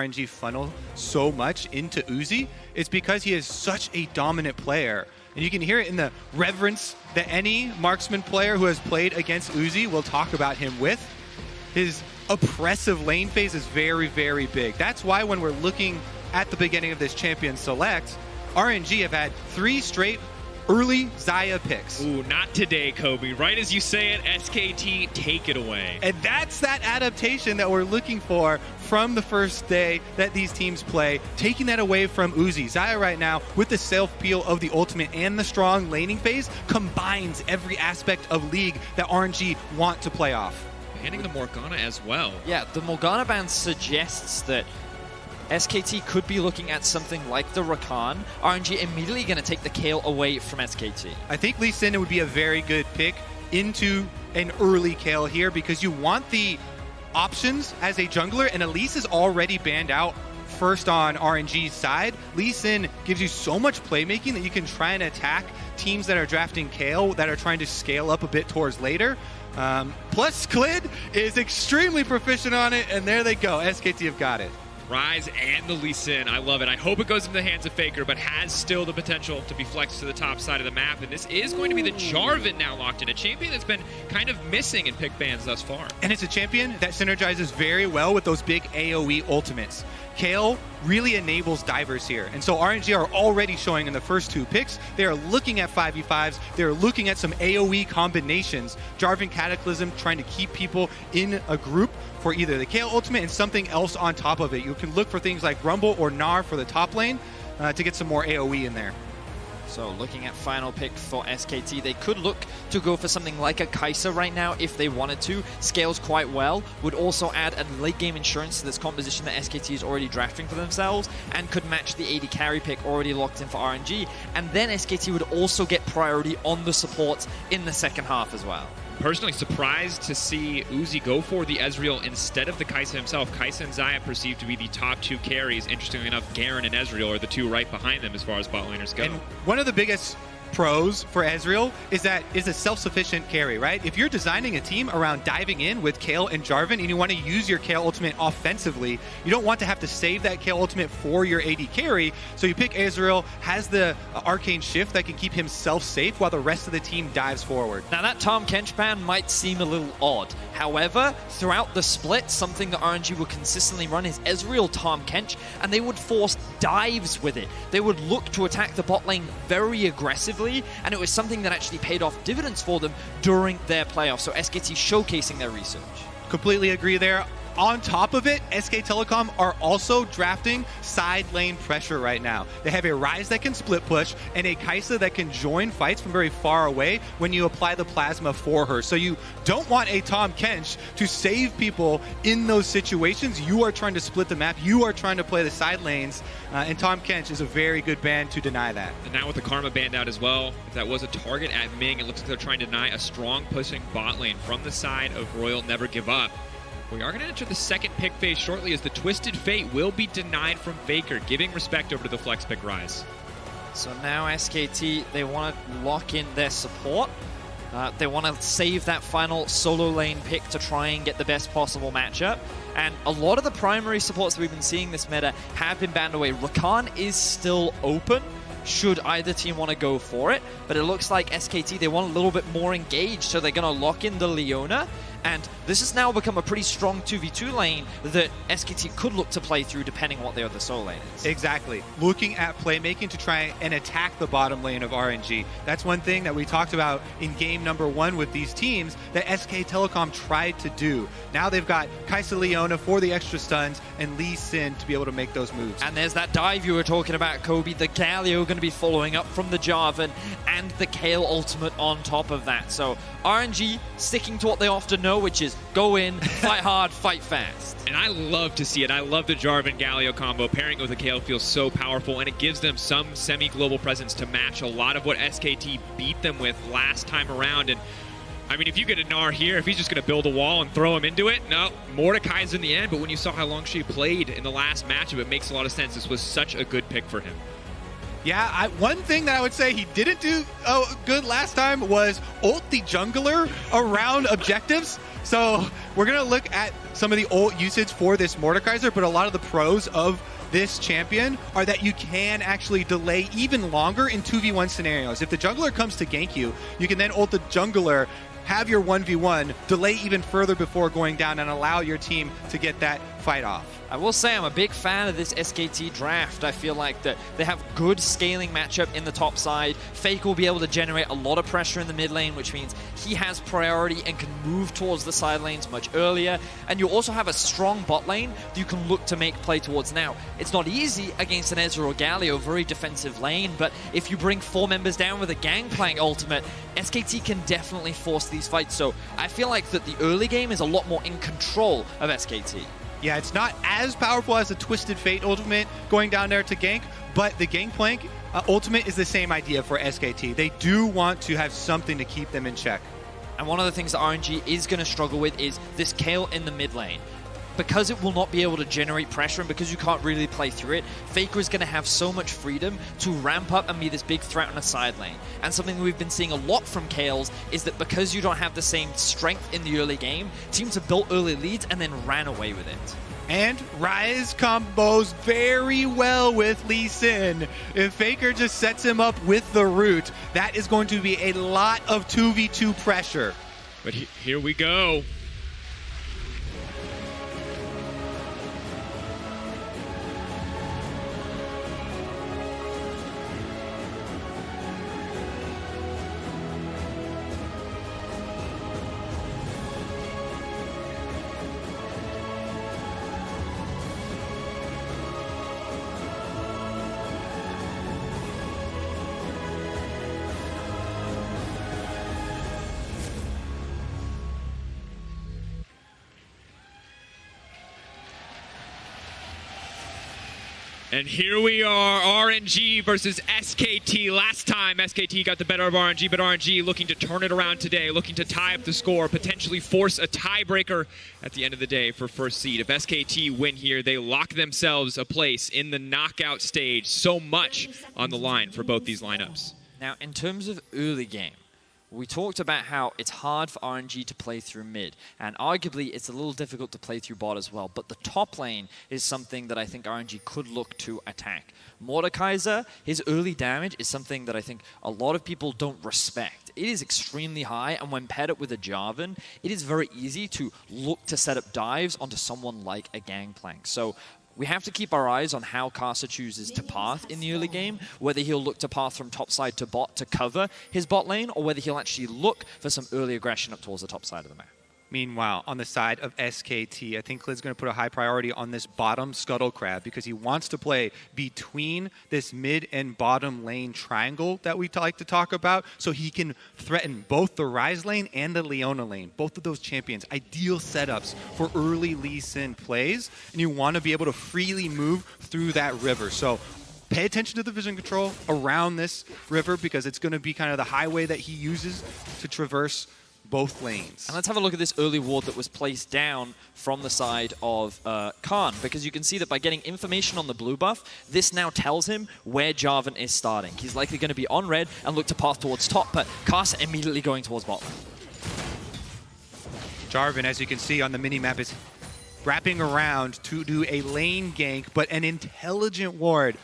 RNG funnel so much into Uzi is because he is such a dominant player. And you can hear it in the reverence that any marksman player who has played against Uzi will talk about him with. His oppressive lane phase is very, very big. That's why when we're looking at the beginning of this Champion Select, RNG have had 3 straight early Xayah picks. Ooh, not today, Kobe. Right as you say it, SKT, take it away. And that's that adaptation that we're looking for from the first day that these teams play, taking that away from Uzi. Xayah right now, with the self-peel of the ultimate and the strong laning phase, combines every aspect of League that RNG want to play off. Banning the Morgana as well. Yeah, the Morgana ban suggests that SKT could be looking at something like the Rakan. RNG immediately going to take the Kayle away from SKT. I think Lee Sin would be a very good pick into an early Kayle here because you want the options as a jungler, and Elise is already banned out first on RNG's side. Lee Sin gives you so much playmaking that you can try and attack teams that are drafting Kayle that are trying to scale up a bit towards later. Plus, Sklid is extremely proficient on it, and there they go. SKT have got it. Rise and the Lee Sin. I love it. I hope it goes into the hands of Faker, but has still the potential to be flexed to the top side of the map. And this is going to be the Jarvan now locked in, a champion that's been kind of missing in pick bans thus far. And it's a champion that synergizes very well with those big AoE ultimates. Kayle really enables divers here. And so RNG are already showing in the first 2 picks. They are looking at 5v5s. They're looking at some AoE combinations. Jarvan Cataclysm trying to keep people in a group for either the Kayle ultimate and something else on top of it. You can look for things like Rumble or Gnar for the top lane to get some more AoE in there. So looking at final pick for SKT, they could look to go for something like a Kai'Sa right now if they wanted to. Scales quite well, would also add a late game insurance to this composition that SKT is already drafting for themselves, and could match the AD carry pick already locked in for RNG. And then SKT would also get priority on the supports in the second half as well. Personally surprised to see Uzi go for the Ezreal instead of the Kai'Sa himself. Kai'Sa and Xayah perceived to be the top 2 carries. Interestingly enough, Garen and Ezreal are the 2 right behind them as far as bot laners go. And one of the biggest pros for Ezreal is that it's a self-sufficient carry, right? If you're designing a team around diving in with Kayle and Jarvan and you want to use your Kayle ultimate offensively, you don't want to have to save that Kayle ultimate for your AD carry, so you pick Ezreal, has the arcane shift that can keep himself safe while the rest of the team dives forward. Now that Tahm Kench ban might seem a little odd. However, throughout the split, something that RNG will consistently run is Ezreal Tahm Kench, and they would force dives with it. They would look to attack the bot lane very aggressively, and it was something that actually paid off dividends for them during their playoffs. So SKT showcasing their research. Completely agree there. On top of it, SK Telecom are also drafting side lane pressure right now. They have a Ryze that can split push and a Kai'Sa that can join fights from very far away when you apply the plasma for her. So you don't want a Tahm Kench to save people in those situations. You are trying to split the map. You are trying to play the side lanes. And Tahm Kench is a very good ban to deny that. And now with the Karma banned out as well, if that was a target at Ming, it looks like they're trying to deny a strong pushing bot lane from the side of Royal Never Give Up. We are going to enter the second pick phase shortly as the Twisted Fate will be denied from Faker, giving respect over to the flex pick Rise. So now SKT, they want to lock in their support. They want to save that final solo lane pick to try and get the best possible matchup. And a lot of the primary supports that we've been seeing this meta have been banned away. Rakan is still open, should either team want to go for it. But it looks like SKT, they want a little bit more engaged, so they're going to lock in the Leona. And this has now become a pretty strong 2v2 lane that SKT could look to play through depending on what their other solo lane is. Exactly. Looking at playmaking to try and attack the bottom lane of RNG. That's one thing that we talked about in game number 1 with these teams that SK Telecom tried to do. Now they've got Kai'Sa Leona for the extra stuns and Lee Sin to be able to make those moves. And there's that dive you were talking about, Kobe. The Galio going to be following up from the Jarvan and the Kayle ultimate on top of that. So RNG sticking to what they often know, which is go in, fight hard, fight fast. And I love to see it. I love the Jarvan Galio combo. Pairing it with a Kayle feels so powerful, and it gives them some semi-global presence to match a lot of what SKT beat them with last time around. And I mean, if you get a Gnar here, if he's just going to build a wall and throw him into it, no, Mordekai's in the end. But when you saw how long she played in the last matchup, it makes a lot of sense. This was such a good pick for him. Yeah, one thing that I would say he didn't do good last time was ult the jungler around objectives. So we're going to look at some of the ult usage for this Mordekaiser, but a lot of the pros of this champion are that you can actually delay even longer in 2v1 scenarios. If the jungler comes to gank you, you can then ult the jungler, have your 1v1, delay even further before going down, and allow your team to get that fight off. I will say I'm a big fan of this SKT draft. I feel like that they have good scaling matchup in the top side. Fake will be able to generate a lot of pressure in the mid lane, which means he has priority and can move towards the side lanes much earlier. And you also have a strong bot lane that you can look to make play towards now. It's not easy against an Ezreal or Galio, very defensive lane, but if you bring 4 members down with a Gangplank ultimate, SKT can definitely force these fights. So I feel like that the early game is a lot more in control of SKT. Yeah, it's not as powerful as the Twisted Fate ultimate going down there to gank, but the Gangplank ultimate is the same idea for SKT. They do want to have something to keep them in check. And one of the things that RNG is going to struggle with is this Kayle in the mid lane. Because it will not be able to generate pressure and because you can't really play through it, Faker is going to have so much freedom to ramp up and be this big threat on a side lane. And something we've been seeing a lot from Kayle's is that because you don't have the same strength in the early game, teams have built early leads and then ran away with it. And Rise combos very well with Lee Sin. If Faker just sets him up with the root, that is going to be a lot of 2v2 pressure. But here we go. And here we are, RNG versus SKT. Last time, SKT got the better of RNG, but RNG looking to turn it around today, looking to tie up the score, potentially force a tiebreaker at the end of the day for first seed. If SKT win here, they lock themselves a place in the knockout stage. So much on the line for both these lineups. Now, in terms of early game, we talked about how it's hard for RNG to play through mid, and arguably it's a little difficult to play through bot as well, but the top lane is something that I think RNG could look to attack. Mordekaiser, his early damage is something that I think a lot of people don't respect. It is extremely high, and when paired up with a Jarvan, it is very easy to look to set up dives onto someone like a Gangplank. So we have to keep our eyes on how Karsa chooses to path in the early game, whether he'll look to path from top side to bot to cover his bot lane, or whether he'll actually look for some early aggression up towards the top side of the map. Meanwhile, on the side of SKT, I think Klid's going to put a high priority on this bottom Scuttle Crab because he wants to play between this mid and bottom lane triangle that we like to talk about so he can threaten both the Ryze lane and the Leona lane. Both of those champions, ideal setups for early Lee Sin plays, and you want to be able to freely move through that river. So pay attention to the vision control around this river because it's going to be kind of the highway that he uses to traverse both lanes. And let's have a look at this early ward that was placed down from the side of Khan, because you can see that by getting information on the blue buff, this now tells him where Jarvan is starting. He's likely going to be on red and look to path towards top, but Karsa immediately going towards bot. Jarvan, as you can see on the mini-map, is wrapping around to do a lane gank, but an intelligent ward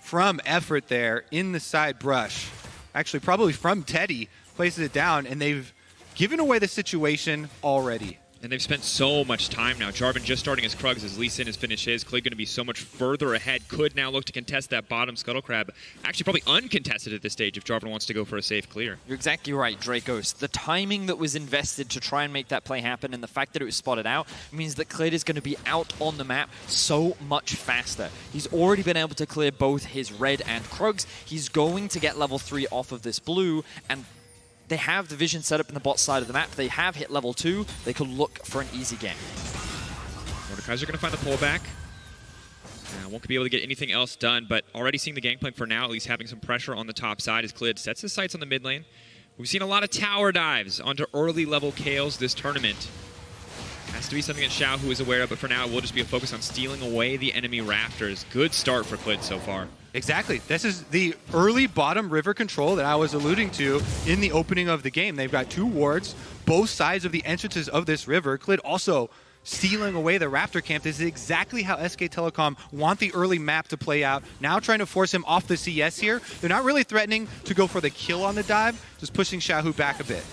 from Effort there in the side brush. Actually, probably from Teddy, places it down, and they've given away the situation already. And they've spent so much time now. Jarvan just starting his Krugs as Lee Sin has finished his. Klid going to be so much further ahead. Could now look to contest that bottom Scuttle Crab. Actually, probably uncontested at this stage if Jarvan wants to go for a safe clear. You're exactly right, Dracos. The timing that was invested to try and make that play happen and the fact that it was spotted out means that Klid is going to be out on the map so much faster. He's already been able to clear both his red and Krugs. He's going to get level 3 off of this blue, and they have the vision set up in the bot side of the map. They have hit level 2. They could look for an easy game. Mordekaiser going to find the pullback. Won't be able to get anything else done, but already seeing the Gangplank for now, at least having some pressure on the top side as Klid sets his sights on the mid lane. We've seen a lot of tower dives onto early level Kales this tournament. Has to be something that Xiao, who is aware of, but for now it will just be a focus on stealing away the enemy rafters. Good start for Klid so far. Exactly. This is the early bottom river control that I was alluding to in the opening of the game. They've got 2 wards, both sides of the entrances of this river. Clid also stealing away the Raptor camp. This is exactly how SK Telecom want the early map to play out. Now trying to force him off the CS here. They're not really threatening to go for the kill on the dive, just pushing Xiaohu back a bit.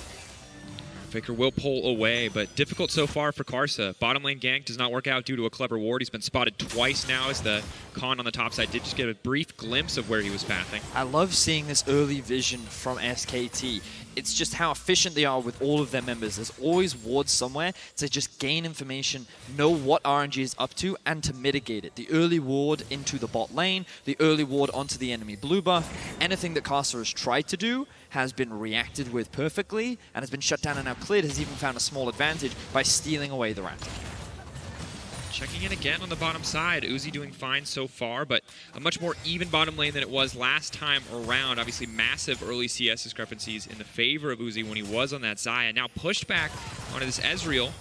Faker will pull away, but difficult so far for Karsa. Bottom lane gank does not work out due to a clever ward. He's been spotted twice now as the Khan on the top side did just get a brief glimpse of where he was pathing. I love seeing this early vision from SKT. It's just how efficient they are with all of their members. There's always wards somewhere to just gain information, know what RNG is up to, and to mitigate it. The early ward into the bot lane, the early ward onto the enemy blue buff, anything that Karsa has tried to do has been reacted with perfectly and has been shut down, and now Clid has even found a small advantage by stealing away the Raptor. Checking in again on the bottom side. Uzi doing fine so far, but a much more even bottom lane than it was last time around. Obviously, massive early CS discrepancies in the favor of Uzi when he was on that Xayah. Now pushed back onto this Ezreal.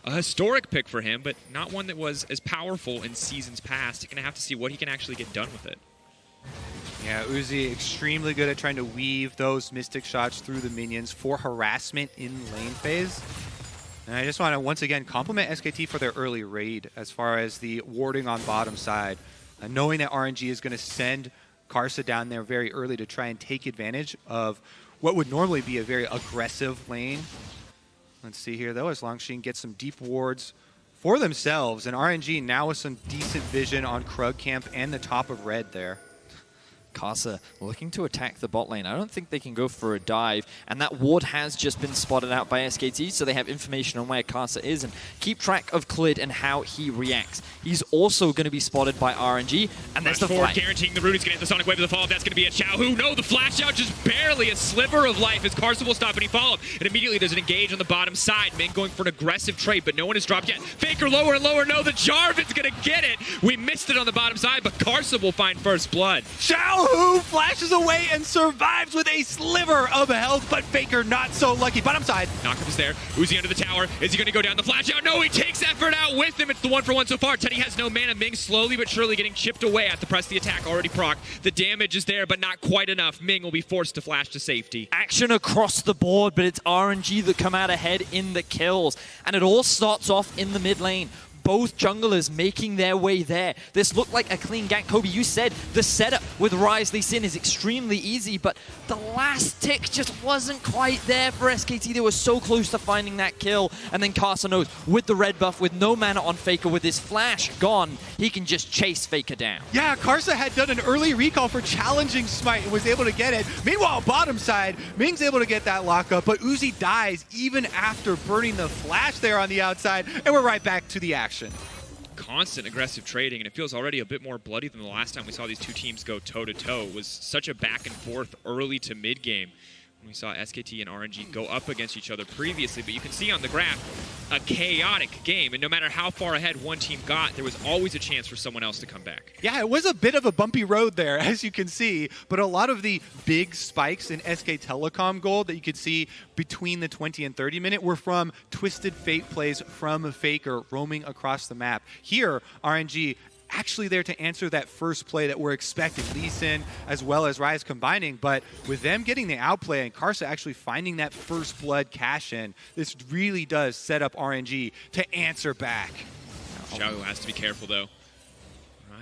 A historic pick for him, but not one that was as powerful in seasons past. You're going to have to see what he can actually get done with it. Yeah, Uzi extremely good at trying to weave those Mystic shots through the minions for harassment in lane phase. And I just want to once again compliment SKT for their early raid as far as the warding on bottom side. Knowing that RNG is going to send Karsa down there very early to try and take advantage of what would normally be a very aggressive lane. Let's see here though, as Longsheen gets some deep wards for themselves, and RNG now with some decent vision on Krug camp and the top of red there. Karsa looking to attack the bot lane. I don't think they can go for a dive, and that ward has just been spotted out by SKT, so they have information on where Karsa is and keep track of Clid and how he reacts. He's also going to be spotted by RNG, and there's the flash. Guaranteeing the root. He's going to hit the Sonic Wave of the follow-up. That's going to be a Xiaohu. No, the flash out just barely a sliver of life as Karsa will stop and he follow-up. And immediately there's an engage on the bottom side. Ming going for an aggressive trade, but no one has dropped yet. Faker lower and lower. No, the Jarvan's going to get it. We missed it on the bottom side, but Karsa will find first blood. Xiaohu flashes away and survives with a sliver of health, but Faker not so lucky. Bottom side. Knockup is there. Uzi under the tower. Is he going to go down the flash out? No, he takes effort out with him. It's the 1-for-1 so far. Teddy has no mana. Ming slowly but surely getting chipped away at the press. The attack already proc. The damage is there, but not quite enough. Ming will be forced to flash to safety. Action across the board, but it's RNG that come out ahead in the kills. And it all starts off in the mid lane. Both junglers making their way there. This looked like a clean gank. Kobe, you said the setup with Rise Lee Sin is extremely easy, but the last tick just wasn't quite there for SKT. They were so close to finding that kill. And then Karsa knows with the red buff, with no mana on Faker, with his flash gone, he can just chase Faker down. Yeah, Karsa had done an early recall for challenging Smite and was able to get it. Meanwhile, bottom side, Ming's able to get that lockup, but Uzi dies even after burning the flash there on the outside, and we're right back to the action. Constant aggressive trading, and it feels already a bit more bloody than the last time we saw these two teams go toe-to-toe. It was such a back and forth early to mid-game when we saw SKT and RNG go up against each other previously, but you can see on the graph a chaotic game, and no matter how far ahead one team got, there was always a chance for someone else to come back. Yeah, it was a bit of a bumpy road there, as you can see, but a lot of the big spikes in SK Telecom gold that you could see between the 20 and 30 minute were from Twisted Fate plays from Faker roaming across the map. Here, RNG actually there to answer that first play that we're expecting. Lee Sin as well as Rise combining, but with them getting the outplay and Karsa actually finding that first blood cash in, this really does set up RNG to answer back. Xiao has to be careful though.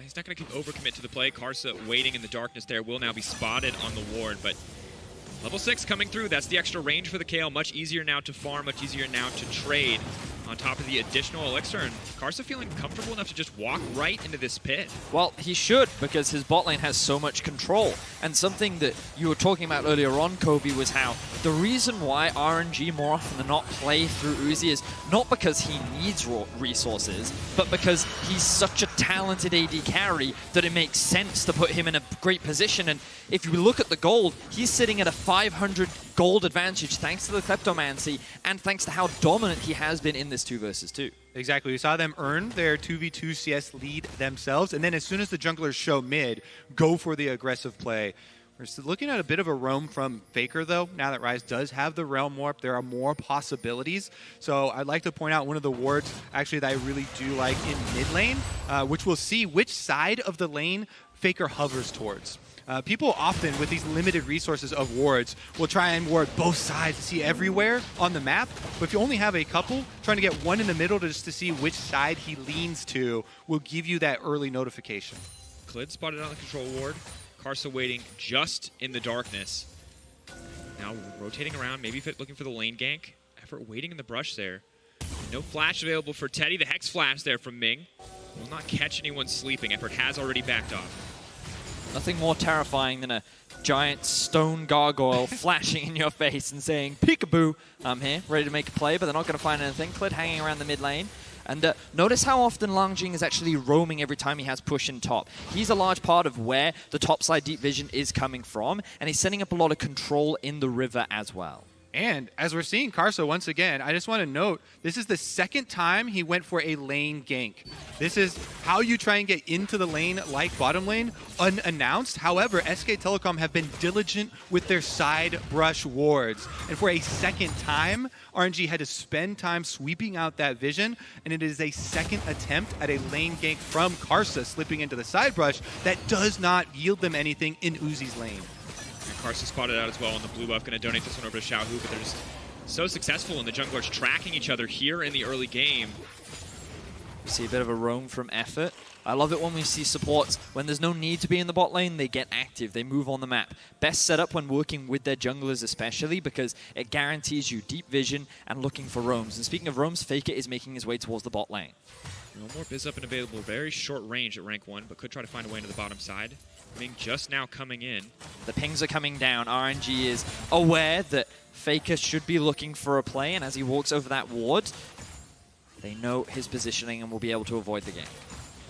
He's not going to overcommit to the play. Karsa waiting in the darkness there will now be spotted on the ward, but level 6 coming through. That's the extra range for the Kayle. Much easier now to farm, much easier now to trade on top of the additional elixir. And Karsa feeling comfortable enough to just walk right into this pit. Well, he should, because his bot lane has so much control. And something that you were talking about earlier on, Kobe, was how the reason why RNG more often than not play through Uzi is not because he needs raw resources, but because he's such a talented AD carry that it makes sense to put him in a great position. And if you look at the gold, he's sitting at a 500 gold advantage thanks to the Kleptomancy and thanks to how dominant he has been in this 2 versus 2. Exactly. We saw them earn their 2v2 CS lead themselves, and then as soon as the junglers show mid, go for the aggressive play. We're still looking at a bit of a roam from Faker, though. Now that Rise does have the Realm Warp, there are more possibilities. So I'd like to point out one of the wards, actually, that I really do like in mid lane, which we'll see which side of the lane Faker hovers towards. People often, with these limited resources of wards, will try and ward both sides to see everywhere on the map. But if you only have a couple, trying to get one in the middle just to see which side he leans to will give you that early notification. Clid spotted on the control ward. Karsa waiting just in the darkness. Now rotating around, maybe looking for the lane gank. Effort waiting in the brush there. No flash available for Teddy. The Hex flash there from Ming. Will not catch anyone sleeping. Effort has already backed off. Nothing more terrifying than a giant stone gargoyle flashing in your face and saying, peekaboo, I'm here, ready to make a play, but they're not going to find anything. Clid hanging around the mid lane. And notice how often Lang Jing is actually roaming every time he has push in top. He's a large part of where the top side deep vision is coming from, and he's setting up a lot of control in the river as well. And as we're seeing Karsa once again, I just want to note, this is the second time he went for a lane gank. This is how you try and get into the lane like bottom lane, unannounced. However, SK Telecom have been diligent with their side brush wards. And for a second time, RNG had to spend time sweeping out that vision, and it is a second attempt at a lane gank from Karsa slipping into the side brush that does not yield them anything in Uzi's lane. Karsa spotted out as well on the blue buff. Going to donate this one over to Xiaohu, but they're just so successful in the junglers tracking each other here in the early game. We see a bit of a roam from Effort. I love it when we see supports, when there's no need to be in the bot lane, they get active, they move on the map. Best setup when working with their junglers especially, because it guarantees you deep vision and looking for roams. And speaking of roams, Faker is making his way towards the bot lane. No more Biz up and available. Very short range at rank 1, but could try to find a way into the bottom side. Ming just now coming in. The pings are coming down. RNG is aware that Faker should be looking for a play, and as he walks over that ward, they know his positioning and will be able to avoid the game.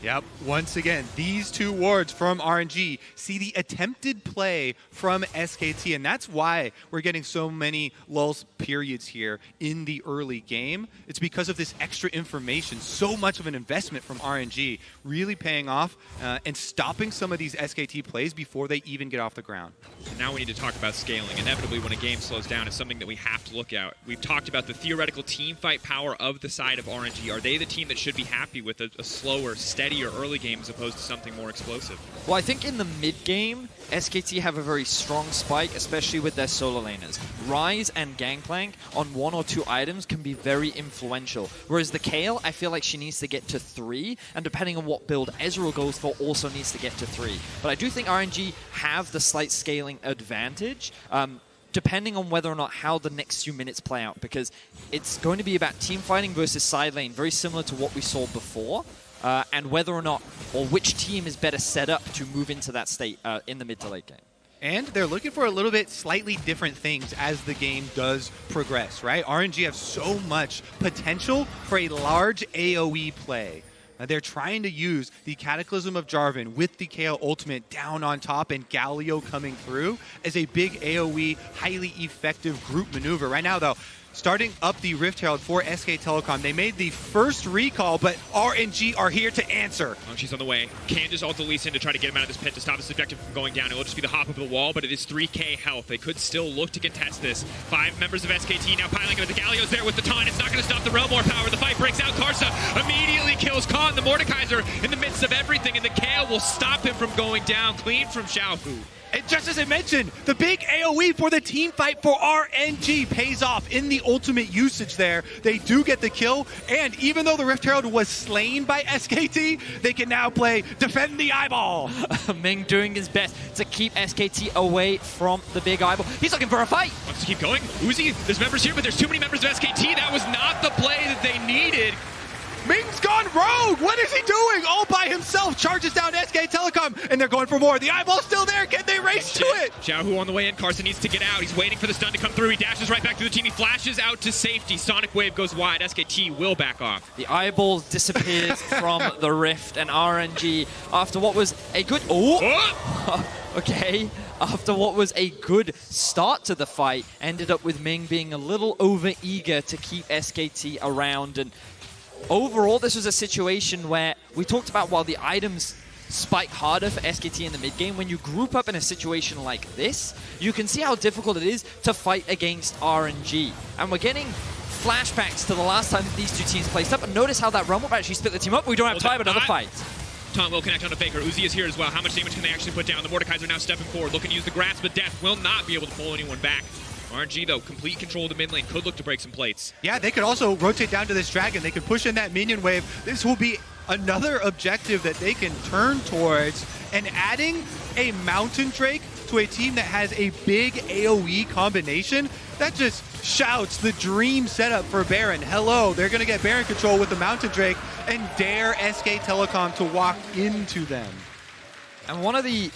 Yep, once again, these two wards from RNG see the attempted play from SKT, and that's why we're getting so many lulls periods here in the early game. It's because of this extra information, so much of an investment from RNG, really paying off and stopping some of these SKT plays before they even get off the ground. And now we need to talk about scaling. Inevitably, when a game slows down, it's something that we have to look at. We've talked about the theoretical team fight power of the side of RNG. Are they the team that should be happy with a slower, steadier early game as opposed to something more explosive? Well, I think in the mid-game, SKT have a very strong spike, especially with their solo laners. Rise and Gangplank on 1 or 2 items can be very influential, whereas the Kayle, I feel like she needs to get to 3, and depending on what build Ezreal goes for, also needs to get to 3. But I do think RNG have the slight scaling advantage, depending on whether or not how the next few minutes play out, because it's going to be about team fighting versus side lane, very similar to what we saw before. And whether or not, or which team is better set up to move into that state in the mid to late game. And they're looking for a little bit slightly different things as the game does progress, right? RNG have so much potential for a large AoE play. They're trying to use the Cataclysm of Jarvan with the Kayle ultimate down on top and Galio coming through as a big AoE, highly effective group maneuver. Right now, though, starting up the Rift Herald for SK Telecom. They made the first recall, but RNG are here to answer. She's on the way. Can just ult the Lee Sin to try to get him out of this pit to stop this objective from going down. It will just be the hop of the wall, but it is 3k health. They could still look to contest this. 5 members of SKT now piling up. The Galio's there with the taunt. It's not going to stop the Realmore power. The fight breaks out. Karsa immediately kills Khan. The Mordekaiser in the midst of everything, and the Kayle will stop him from going down. Clean from Xiaohu. And just as I mentioned, the big AoE for the team fight for RNG pays off in the ultimate usage there. They do get the kill, and even though the Rift Herald was slain by SKT, they can now play Defend the Eyeball. Ming doing his best to keep SKT away from the big eyeball. He's looking for a fight. Wants to keep going. Uzi, there's members here, but there's too many members of SKT. That was not the play that they needed. Ming's gone rogue! What is he doing? All by himself, charges down SK Telecom, and they're going for more. The eyeball's still there. Can they race to it? Xiaohu on the way in. Karsa needs to get out. He's waiting for the stun to come through. He dashes right back to the team. He flashes out to safety. Sonic Wave goes wide. SKT will back off. The eyeball disappears from the Rift, and RNG, after what was a good... Okay. After what was a good start to the fight, ended up with Ming being a little over-eager to keep SKT around, and overall, this was a situation where we talked about while the items spike harder for SKT in the mid-game, when you group up in a situation like this, you can see how difficult it is to fight against RNG. And we're getting flashbacks to the last time that these two teams placed up, and notice how that Rumble actually split the team up. We don't have time, another fight. Taunt will connect onto Faker. Uzi is here as well. How much damage can they actually put down? The Mordekaiser now stepping forward, looking to use the Grasp of Death. Will not be able to pull anyone back. RNG, though, complete control of the mid lane. Could look to break some plates. Yeah, they could also rotate down to this dragon. They could push in that minion wave. This will be another objective that they can turn towards. And adding a Mountain Drake to a team that has a big AoE combination, that just shouts the dream setup for Baron. Hello, they're going to get Baron control with the Mountain Drake and dare SK Telecom to walk into them. And one of the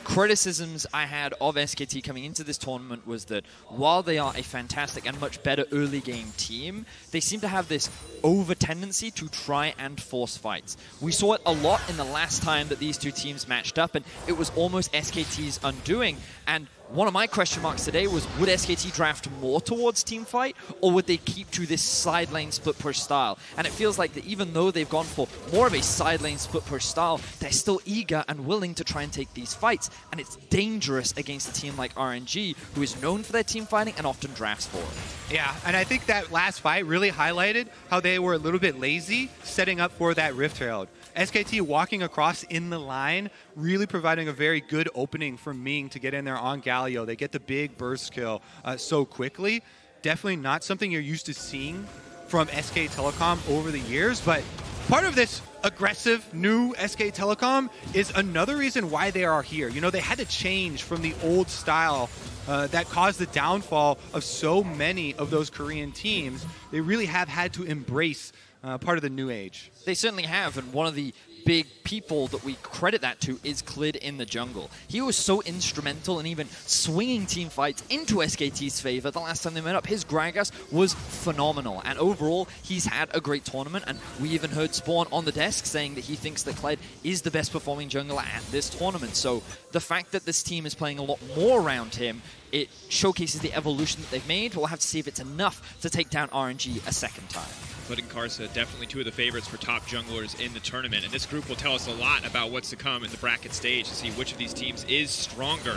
criticisms I had of SKT coming into this tournament was that while they are a fantastic and much better early game team, they seem to have this over tendency to try and force fights. We saw it a lot in the last time that these two teams matched up, and it was almost SKT's undoing. And one of my question marks today was, would SKT draft more towards team fight, or would they keep to this side lane split push style? And it feels like that even though they've gone for more of a side lane split push style, they're still eager and willing to try and take these fights. And it's dangerous against a team like RNG, who is known for their team fighting and often drafts for it. Yeah, and I think that last fight really highlighted how they were a little bit lazy setting up for that Rift Herald. SKT walking across in the line, really providing a very good opening for Ming to get in there on Galio. They get the big burst kill so quickly. Definitely not something you're used to seeing from SK Telecom over the years, but part of this aggressive new SK Telecom is another reason why they are here. You know, they had to change from the old style that caused the downfall of so many of those Korean teams. They really have had to embrace part of the new age. They certainly have, and one of the big people that we credit that to is Clid in the jungle. He was so instrumental in even swinging team fights into SKT's favor the last time they met up. His Gragas was phenomenal, and overall, he's had a great tournament, and we even heard Spawn on the desk saying that he thinks that Clid is the best performing jungler at this tournament. So the fact that this team is playing a lot more around him, it showcases the evolution that they've made. We'll have to see if it's enough to take down RNG a second time. Clid and Karsa, definitely two of the favorites for top junglers in the tournament, and this group will tell us a lot about what's to come in the bracket stage to see which of these teams is stronger.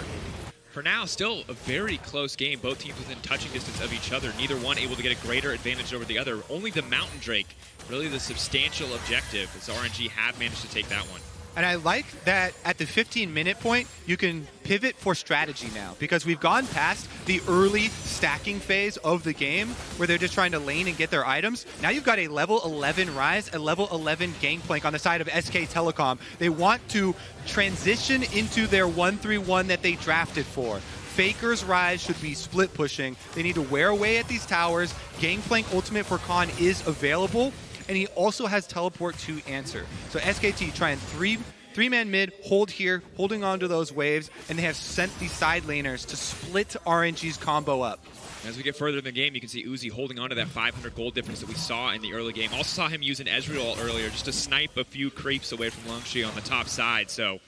For now, still a very close game. Both teams within touching distance of each other. Neither one able to get a greater advantage over the other. Only the Mountain Drake, really the substantial objective, as RNG have managed to take that one. And I like that at the 15-minute point, you can pivot for strategy now, because we've gone past the early stacking phase of the game where they're just trying to lane and get their items. Now you've got a level 11 Rise, a level 11 Gangplank on the side of SK Telecom. They want to transition into their 1-3-1 that they drafted for. Faker's Rise should be split pushing. They need to wear away at these towers. Gangplank ultimate for Khan is available, and he also has teleport to answer. So SKT trying three-man mid, hold here, holding on to those waves, and they have sent these side laners to split RNG's combo up. As we get further in the game, you can see Uzi holding on to that 500 gold difference that we saw in the early game. Also saw him using Ezreal earlier just to snipe a few creeps away from Longshi on the top side. So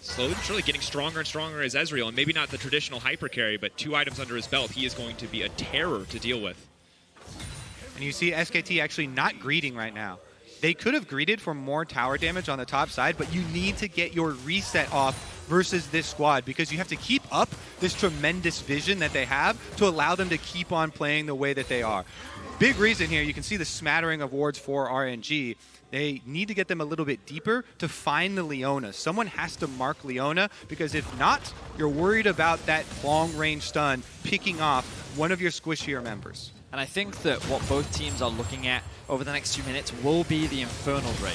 slowly but surely getting stronger and stronger as Ezreal, and maybe not the traditional hyper carry, but 2 items under his belt, he is going to be a terror to deal with. And you see SKT actually not greeting right now. They could have greeted for more tower damage on the top side, but you need to get your reset off versus this squad, because you have to keep up this tremendous vision that they have to allow them to keep on playing the way that they are. Big reason here, you can see the smattering of wards for RNG. They need to get them a little bit deeper to find the Leona. Someone has to mark Leona, because if not, you're worried about that long-range stun picking off one of your squishier members. And I think that what both teams are looking at over the next few minutes will be the Infernal Drake.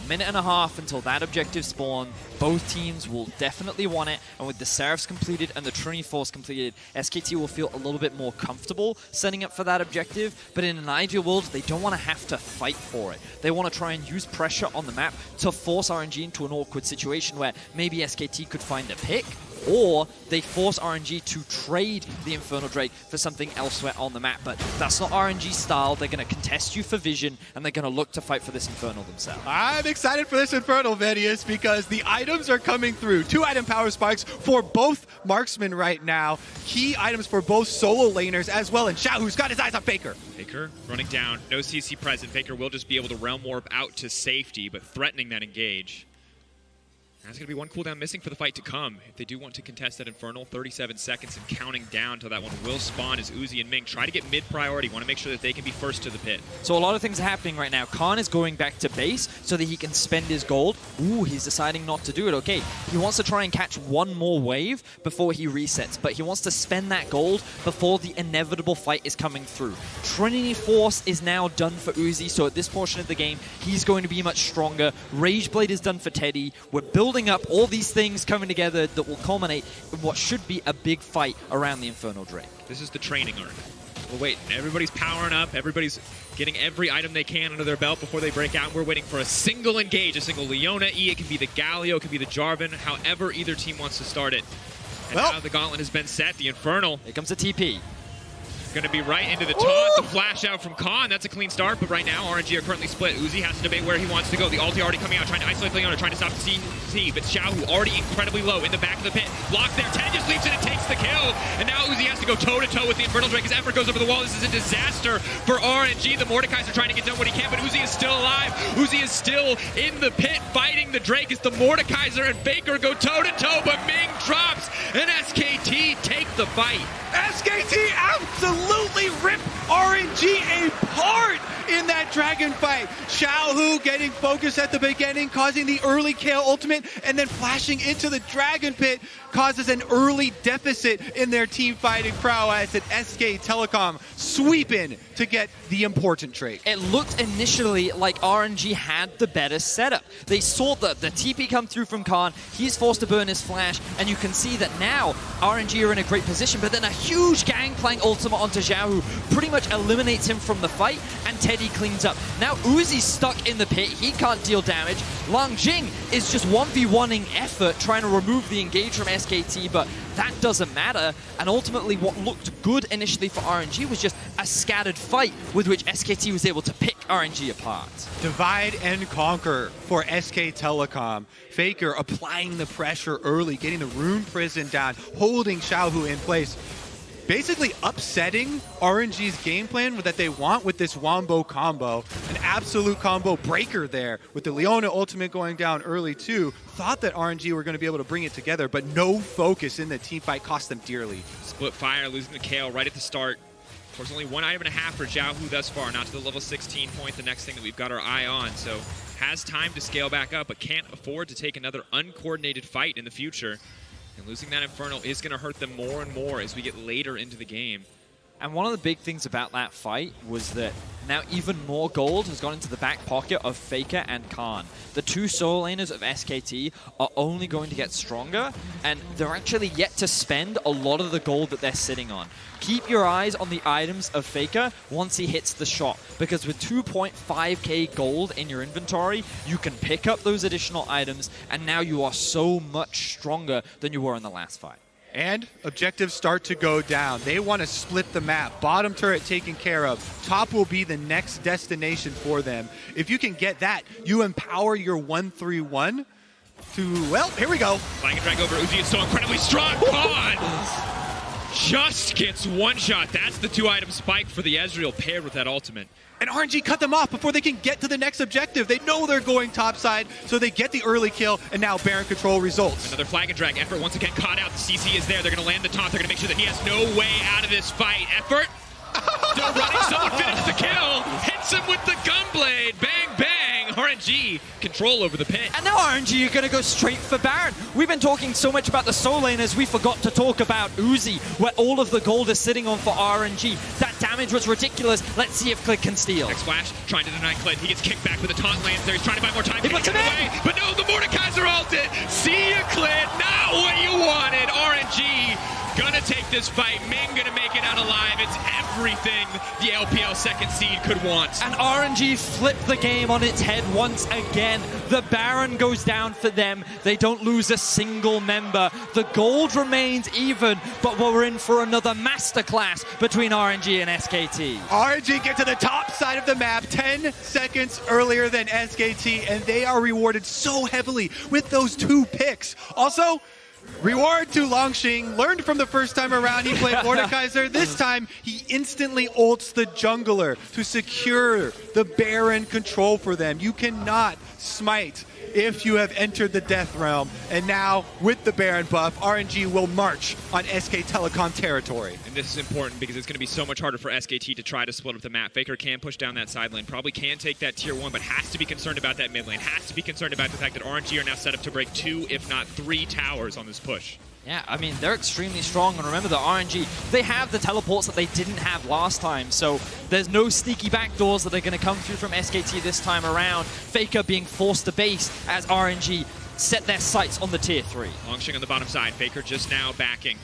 Minute and a half until that objective spawn. Both teams will definitely want it, and with the Seraphs completed and the Trinity Force completed, SKT will feel a little bit more comfortable setting up for that objective, but in an ideal world, they don't want to have to fight for it. They want to try and use pressure on the map to force RNG into an awkward situation where maybe SKT could find a pick, or they force RNG to trade the Infernal Drake for something elsewhere on the map. But that's not RNG style. They're going to contest you for vision, and they're going to look to fight for this Infernal themselves. I'm excited for this Infernal, Vedius, because the items are coming through. 2 item power spikes for both marksmen right now. Key items for both solo laners as well. And Xiao, who's got his eyes on Faker. Faker running down. No CC present. Faker will just be able to realm warp out to safety, but threatening that engage. That's going to be one cooldown missing for the fight to come. If they do want to contest that Infernal, 37 seconds and counting down till that one will spawn as Uzi and Ming try to get mid-priority. Want to make sure that they can be first to the pit. So a lot of things are happening right now. Khan is going back to base so that he can spend his gold. Ooh, he's deciding not to do it. Okay, he wants to try and catch one more wave before he resets, but he wants to spend that gold before the inevitable fight is coming through. Trinity Force is now done for Uzi, so at this portion of the game, he's going to be much stronger. Rageblade is done for Teddy. We're building up all these things coming together that will culminate in what should be a big fight around the Infernal Drake. This is the training arc. We're waiting. Everybody's powering up. Everybody's getting every item they can under their belt before they break out. We're waiting for a single engage, a single Leona E. It can be the Galio, it can be the Jarvan, however either team wants to start it. And now the gauntlet has been set. The Infernal. Here comes the TP. Going to be right into the taunt, the flash out from Khan. That's a clean start, but right now RNG are currently split. Uzi has to debate where he wants to go. The ulti already coming out, trying to isolate Leona, trying to stop the CT, but Xiaohu already incredibly low in the back of the pit. Blocked there, Teddy just leaps it and takes the kill. And now Uzi has to go toe-to-toe with the Infernal Drake. His effort goes over the wall. This is a disaster for RNG. The Mordekaiser trying to get done what he can, but Uzi is still alive. Uzi is still in the pit fighting the Drake as the Mordekaiser and Faker go toe-to-toe, but Ming drops, and SKT take the fight. SKT absolutely ripped RNG apart in that dragon fight. Xiaohu getting focused at the beginning, causing the early KO ultimate, and then flashing into the dragon pit causes an early deficit in their team fighting prowess, and SK Telecom sweep in to get the important trait. It looked initially like RNG had the better setup. They saw the TP come through from Khan, he's forced to burn his flash, and you can see that now RNG are in a great position, but then a huge Gangplank ultimate onto Xiaohu pretty much eliminates him from the fight, and Teddy cleans up. Now Uzi's stuck in the pit, he can't deal damage. Lang Jing is just 1v1ing effort, trying to remove the engage from SKT, but that doesn't matter, and ultimately what looked good initially for RNG was just a scattered fight with which SKT was able to pick RNG apart. Divide and conquer for SK Telecom. Faker applying the pressure early, getting the Rune Prison down, holding Xiaohu in place. Basically upsetting RNG's game plan that they want with this Wombo combo. An absolute combo breaker there with the Leona ultimate going down early too. Thought that RNG were going to be able to bring it together, but no focus in the team fight cost them dearly. Split fire, losing the KO right at the start. Of course, only 1.5 items for Xiaohu thus far, not to the level 16 point, the next thing that we've got our eye on. So has time to scale back up, but can't afford to take another uncoordinated fight in the future. And losing that Infernal is going to hurt them more and more as we get later into the game. And one of the big things about that fight was that now even more gold has gone into the back pocket of Faker and Khan. The two solo laners of SKT are only going to get stronger, and they're actually yet to spend a lot of the gold that they're sitting on. Keep your eyes on the items of Faker once he hits the shop, because with 2.5k gold in your inventory, you can pick up those additional items, and now you are so much stronger than you were in the last fight. And objectives start to go down. They want to split the map. Bottom turret taken care of. Top will be the next destination for them. If you can get that, you empower your 1-3-1 to, well, here we go. Flying and drag over. Uzi is so incredibly strong. Khan just gets one shot. That's the 2-item spike for the Ezreal paired with that ultimate. And RNG cut them off before they can get to the next objective. They know they're going topside, so they get the early kill, and now Baron control results. Another flag and drag. Effort once again caught out. The CC is there. They're going to land the taunt. They're going to make sure that he has no way out of this fight. Effort. Still running. Someone finished the kill. Hits him with the gunblade. Bang, bang. RNG control over the pit. And now RNG are going to go straight for Baron. We've been talking so much about the solo laners, we forgot to talk about Uzi, where all of the gold is sitting on for RNG. That damage was ridiculous. Let's see if Clid can steal. Next flash, trying to deny Clid. He gets kicked back with the taunt lands there. He's trying to buy more time. He puts him in. Away. But no, the Mordekaiser ulted. See ya, Clid. Not what you wanted. RNG gonna take this fight. Ming gonna make it out alive. It's everything the LPL second seed could want. And RNG flipped the game on its head once again. The Baron goes down for them. They don't lose a single member. The gold remains even, but we're in for another masterclass between RNG and SKT. RNG get to the top side of the map 10 seconds earlier than SKT, and they are rewarded so heavily with those 2 picks. Also, reward to Longxing. Learned from the first time around he played Mordekaiser. This time, he instantly ults the jungler to secure the Baron control for them. You cannot smite if you have entered the Death Realm. And now, with the Baron buff, RNG will march on SK Telecom territory. And this is important because it's going to be so much harder for SKT to try to split up the map. Faker can push down that side lane, probably can take that tier 1, but has to be concerned about that mid lane, has to be concerned about the fact that RNG are now set up to break 2, if not 3 towers on this push. Yeah, I mean, they're extremely strong, and remember the RNG, they have the teleports that they didn't have last time, so there's no sneaky backdoors that are going to come through from SKT this time around. Faker being forced to base as RNG set their sights on the tier 3. Longshing on the bottom side, Faker just now backing.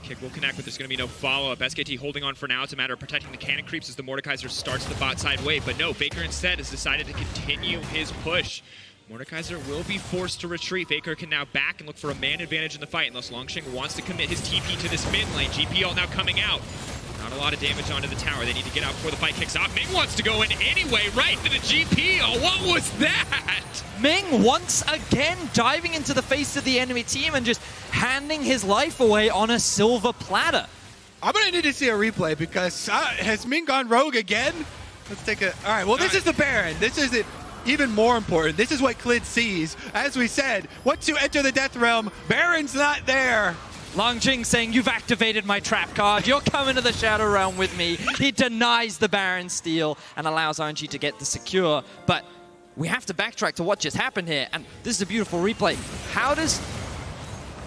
Kick will connect, but there's going to be no follow-up. SKT holding on for now. It's a matter of protecting the cannon creeps as the Mordekaiser starts the bot side wave, but no, Faker instead has decided to continue his push. Mordekaiser will be forced to retreat. Faker can now back and look for a man advantage in the fight unless Longshing wants to commit his TP to this mid lane. GP ult now coming out. Not a lot of damage onto the tower. They need to get out before the fight kicks off. Ming wants to go in anyway, right to the GP ult. What was that? Ming once again diving into the face of the enemy team and just handing his life away on a silver platter. I'm going to need to see a replay because has Ming gone rogue again? Let's take a... All right, well, this is the Baron. This is it. Even more important, this is what Clid sees. As we said, once you enter the Death Realm, Baron's not there. Longjing saying, you've activated my trap card. You're coming to the Shadow Realm with me. He denies the Baron steal and allows RNG to get the secure. But we have to backtrack to what just happened here. And this is a beautiful replay.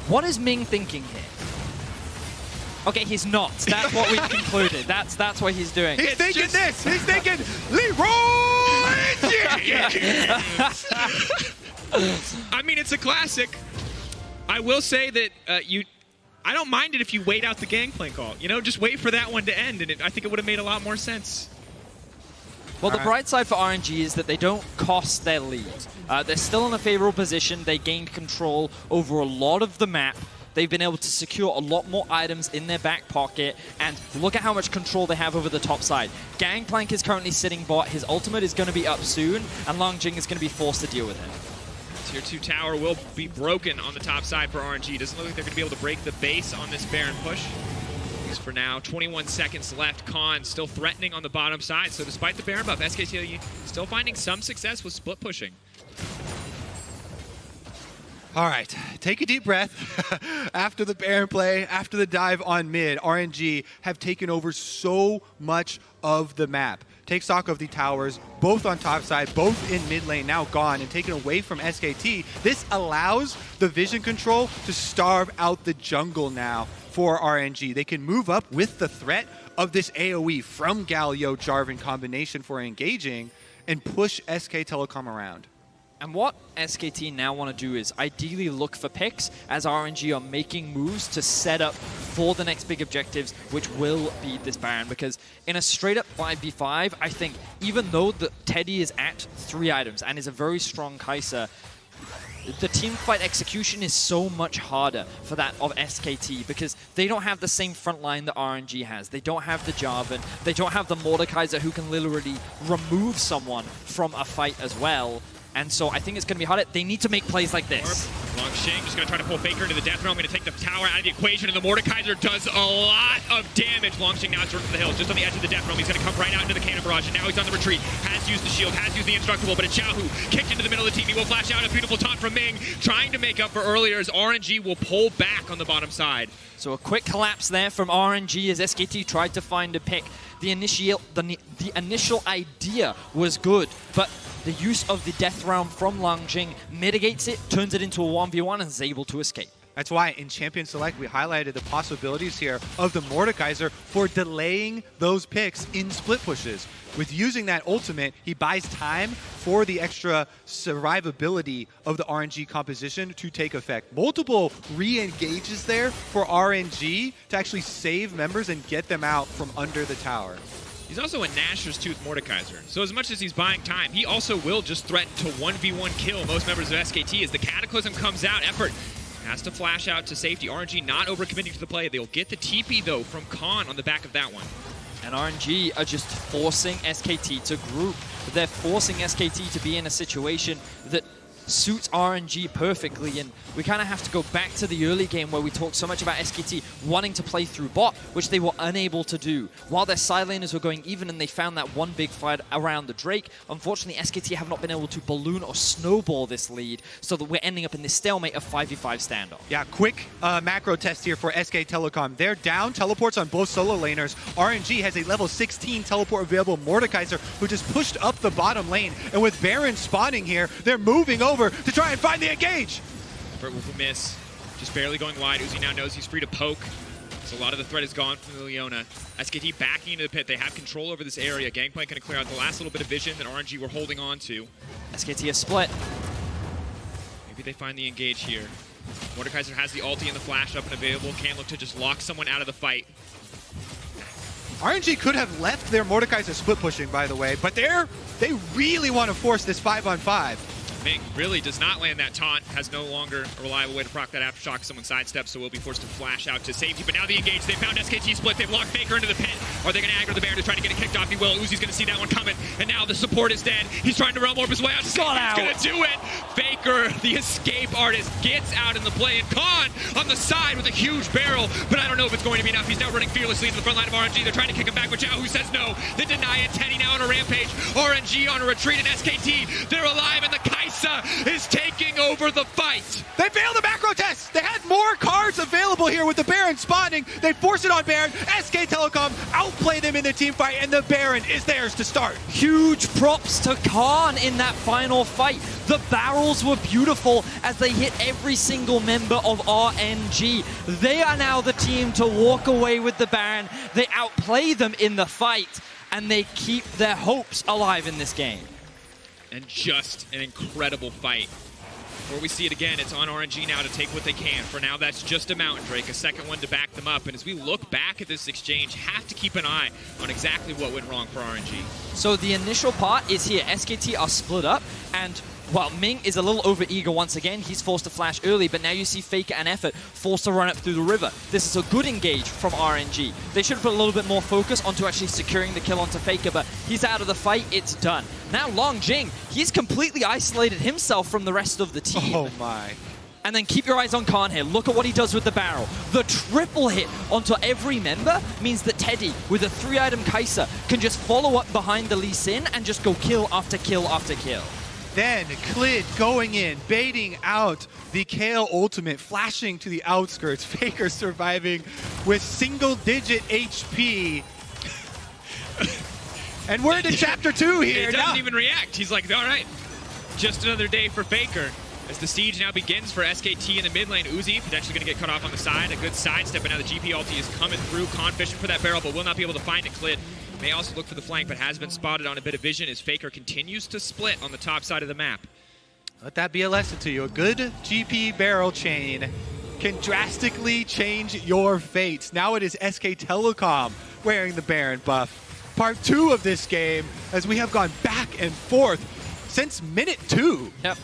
What is Ming thinking here? Okay, he's not. That's what we've concluded. That's what he's doing. He's thinking this. He's thinking Leroy Jenkins. I mean, it's a classic. I will say that I don't mind it if you wait out the Gangplank ult. You know, just wait for that one to end, and I think it would have made a lot more sense. Well, the bright side for RNG is that they don't cost their lead. They're still in a favorable position. They gained control over a lot of the map. They've been able to secure a lot more items in their back pocket, and look at how much control they have over the top side. Gangplank is currently sitting bot, his ultimate is going to be up soon, and Longjing is going to be forced to deal with him. Tier 2 tower will be broken on the top side for RNG. Doesn't look like they're going to be able to break the base on this Baron push. At least for now, 21 seconds left. Khan still threatening on the bottom side, so despite the Baron buff, SKT still finding some success with split pushing. All right, take a deep breath. After the Baron play, after the dive on mid, RNG have taken over so much of the map. Take stock of the towers, both on top side, both in mid lane, now gone and taken away from SKT. This allows the vision control to starve out the jungle now for RNG. They can move up with the threat of this AoE from Galio Jarvan combination for engaging and push SK Telecom around. And what SKT now want to do is ideally look for picks as RNG are making moves to set up for the next big objectives, which will be this Baron. Because in a straight-up 5v5, I think even though the Teddy is at 3 items and is a very strong Kai'Sa, the team fight execution is so much harder for that of SKT because they don't have the same front line that RNG has. They don't have the Jarvan. They don't have the Mordekaiser who can literally remove someone from a fight as well. And so I think it's going to be harder. They need to make plays like this. Longshing just going to try to pull Faker into the Death Realm. Going to take the tower out of the equation, and the Mordekaiser does a lot of damage. Longshing now is running for the hills, just on the edge of the Death Realm. He's going to come right out into the cannon barrage, and now he's on the retreat. Has used the shield, has used the indestructible, but it's Xiaohu kicked into the middle of the team. He will flash out a beautiful taunt from Ming, trying to make up for earlier as RNG will pull back on the bottom side. So a quick collapse there from RNG as SKT tried to find a pick. The initial idea was good, but the use of the Death Realm from Longjing mitigates it, turns it into a 1v1, and is able to escape. That's why in Champion Select we highlighted the possibilities here of the Mordekaiser for delaying those picks in split pushes. With using that ultimate, he buys time for the extra survivability of the RNG composition to take effect. Multiple re-engages there for RNG to actually save members and get them out from under the tower. He's also a Gnasher's Tooth Mordekaiser, so as much as he's buying time, he also will just threaten to 1v1 kill most members of SKT as the Cataclysm comes out. Effort has to flash out to safety. RNG not overcommitting to the play. They'll get the TP, though, from Khan on the back of that one. And RNG are just forcing SKT to group. They're forcing SKT to be in a situation that suits RNG perfectly, and we kind of have to go back to the early game where we talked so much about SKT wanting to play through bot, which they were unable to do. While their side laners were going even and they found that one big fight around the Drake, unfortunately SKT have not been able to balloon or snowball this lead, so that we're ending up in this stalemate of 5v5 standoff. Yeah, quick macro test here for SK Telecom. They're down teleports on both solo laners. RNG has a level 16 teleport available Mordekaiser, who just pushed up the bottom lane. And with Baron spawning here, they're moving over to try and find the engage. Burt with a miss, just barely going wide. Uzi now knows he's free to poke. So a lot of the threat is gone from the Leona. SKT backing into the pit. They have control over this area. Gangplank going to clear out the last little bit of vision that RNG were holding on to. SKT is split. Maybe they find the engage here. Mordekaiser has the ulti and the flash up and available. Can look to just lock someone out of the fight. RNG could have left their Mordekaiser split pushing, by the way, but they really want to force this 5-on-5. Ming really does not land that taunt, has no longer a reliable way to proc that aftershock. Someone sidesteps, so will be forced to flash out to safety. But now the engage, they found SKT split, they've locked Faker into the pit. Are they going to aggro the Baron to try to get it kicked off? He will. Uzi's going to see that one coming, and now the support is dead. He's trying to realm orb his way out. He's going to do it. Faker, the escape artist, gets out in the play, and Khan on the side with a huge barrel, but I don't know if it's going to be enough. He's now running fearlessly to the front line of RNG. They're trying to kick him back, but Xiao Hu says no. They deny it. Teddy now on a rampage. RNG on a retreat, and SKT, they're alive, and the Kaisa is taking over the fight. They failed the macro test. They had more cards available here with the Baron spawning. They force it on Baron. SK Telecom outplay them in the team fight, and the Baron is theirs to start. Huge props to Khan in that final fight. The barrels were beautiful as they hit every single member of RNG. They are now the team to walk away with the Baron. They outplay them in the fight, and they keep their hopes alive in this game. And just an incredible fight. Before we see it again, it's on RNG now to take what they can. For now, that's just a Mountain Drake, a second one to back them up. And as we look back at this exchange, have to keep an eye on exactly what went wrong for RNG. So the initial part is here. SKT are split up, and well, Ming is a little over-eager once again. He's forced to flash early, but now you see Faker and Effort forced to run up through the river. This is a good engage from RNG. They should have put a little bit more focus onto actually securing the kill onto Faker, but he's out of the fight. It's done. Now Long Jing, he's completely isolated himself from the rest of the team. Oh my. And then keep your eyes on Khan here. Look at what he does with the barrel. The triple hit onto every member means that Teddy, with a 3-item Kai'Sa, can just follow up behind the Lee Sin and just go kill after kill after kill. Then Klid going in, baiting out the Kale ultimate, flashing to the outskirts. Faker surviving with single-digit HP. And we're into chapter 2 here. He doesn't even react. He's like, all right, just another day for Faker. As the siege now begins for SKT in the mid lane, Uzi potentially going to get cut off on the side. A good sidestep, but now the GP ulti is coming through. Khan fishing for that barrel, but will not be able to find it. Klid may also look for the flank, but has been spotted on a bit of vision as Faker continues to split on the top side of the map. Let that be a lesson to you. A good GP barrel chain can drastically change your fates. Now it is SK Telecom wearing the Baron buff. Part 2 of this game, as we have gone back and forth since minute 2. Yep.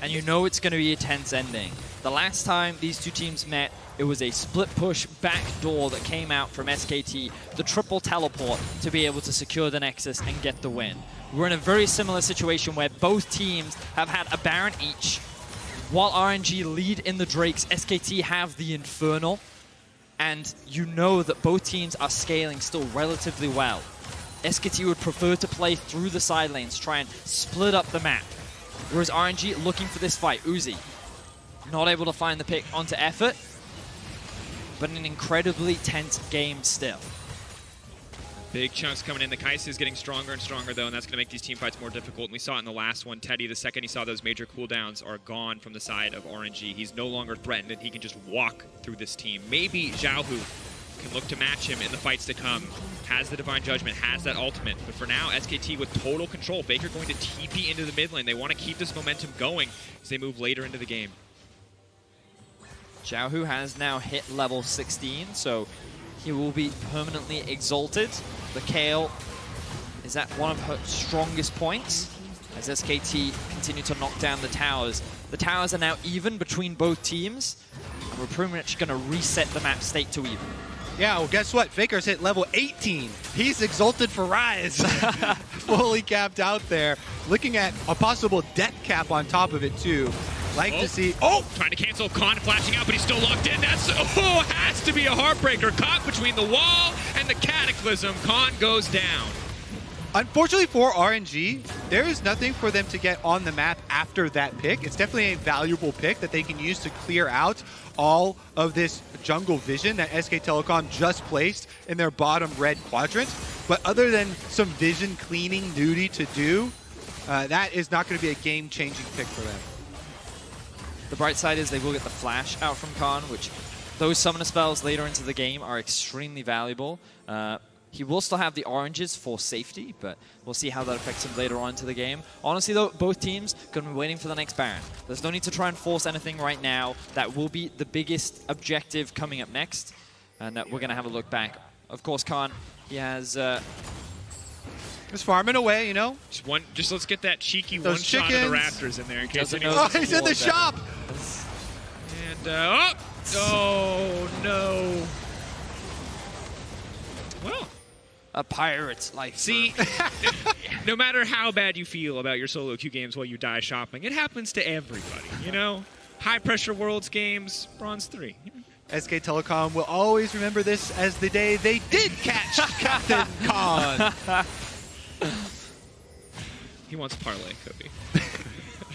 And you know it's going to be a tense ending. The last time these two teams met, it was a split push back door that came out from SKT, the triple teleport to be able to secure the Nexus and get the win. We're in a very similar situation where both teams have had a Baron each. While RNG lead in the Drakes, SKT have the Infernal. And you know that both teams are scaling still relatively well. SKT would prefer to play through the side lanes, try and split up the map. Whereas RNG looking for this fight. Uzi not able to find the pick onto Effort, but an incredibly tense game still. Big chunks coming in. The Kaisa is getting stronger and stronger, though, and that's going to make these team fights more difficult. And we saw it in the last one. Teddy, the second he saw those major cooldowns, are gone from the side of RNG. He's no longer threatened, and he can just walk through this team. Maybe Xiao Hu can look to match him in the fights to come. Has the Divine Judgment, has that ultimate. But for now, SKT with total control. Faker going to TP into the mid lane. They want to keep this momentum going as they move later into the game. Xiao Hu has now hit level 16, so he will be permanently exalted. The Kale is at one of her strongest points as SKT continue to knock down the towers. The towers are now even between both teams, and we're pretty much going to reset the map state to even. Yeah, well, guess what? Faker's hit level 18. He's exalted for Rise. fully capped out there. Looking at a possible death cap on top of it too. Like to see. Oh, trying to cancel. Khan flashing out, but he's still locked in. That's has to be a heartbreaker. Caught between the wall and the cataclysm. Khan goes down. Unfortunately for RNG, there is nothing for them to get on the map after that pick. It's definitely a valuable pick that they can use to clear out all of this jungle vision that SK Telecom just placed in their bottom red quadrant. But other than some vision cleaning duty to do, that is not going to be a game-changing pick for them. The bright side is they will get the flash out from Khan, which those summoner spells later into the game are extremely valuable. He will still have the oranges for safety, but we'll see how that affects him later on into the game. Honestly, though, both teams going to be waiting for the next Baron. There's no need to try and force anything right now. That will be the biggest objective coming up next, and we're going to have a look back. Of course, Khan, he has... Just farming away, you know? Just let's get that cheeky Those one chickens. shot of the Raptors in there in case anyone... Oh, he's in the shop! And, oh, no. Well... A pirate's life. See, no matter how bad you feel about your solo queue games while you die shopping, it happens to everybody, you know? High-pressure Worlds games, Bronze 3. SK Telecom will always remember this as the day they did catch Captain Khan. He wants a parlay, Kobe.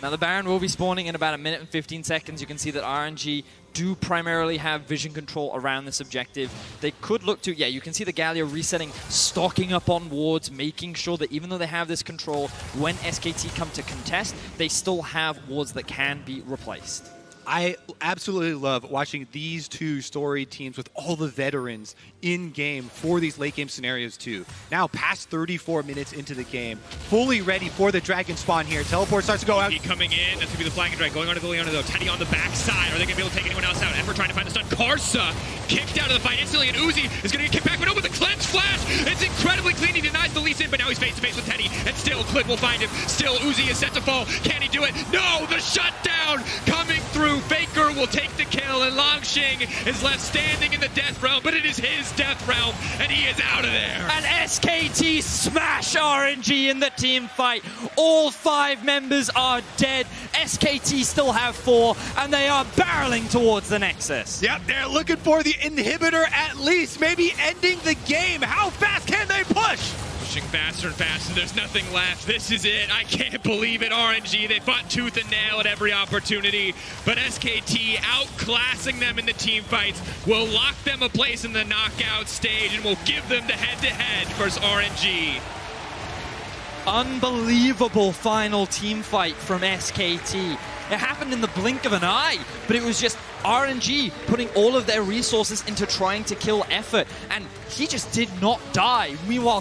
Now the Baron will be spawning in about 1 minute and 15 seconds. You can see that RNG do primarily have vision control around this objective. They could look to, yeah, you can see the Galio resetting, stocking up on wards, making sure that even though they have this control, when SKT come to contest, they still have wards that can be replaced. I absolutely love watching these two storied teams with all the veterans in-game for these late-game scenarios too. Now past 34 minutes into the game, fully ready for the Dragon spawn here. Teleport starts to go out. He coming in, that's going to be the flanking drag, going on to the Leona though. Teddy on the backside, are they going to be able to take anyone else out? Emperor trying to find the stun. Karsa kicked out of the fight instantly, and Uzi is going to get kicked back, but no, with the cleanse flash, it's incredibly clean. He denies the lease in, but now he's face-to-face with Teddy, and still Clint will find him. Still Uzi is set to fall. Can he do it? No, the shutdown coming through. Faker will take the kill, and Longxing is left standing in the death realm, but it is his death realm, and he is out of there. And SKT smash RNG in the team fight. All 5 members are dead. SKT still have 4, and they are barreling towards the Nexus. Yep, they're looking for the inhibitor at least, maybe ending the game. How fast can they push? Pushing faster and faster, there's nothing left. This is it. I can't believe it, RNG. They fought tooth and nail at every opportunity, but SKT outclassing them in the team fights will lock them a place in the knockout stage and will give them the head-to-head versus RNG. Unbelievable final team fight from SKT. It happened in the blink of an eye, but it was just RNG putting all of their resources into trying to kill effort, and he just did not die. Meanwhile,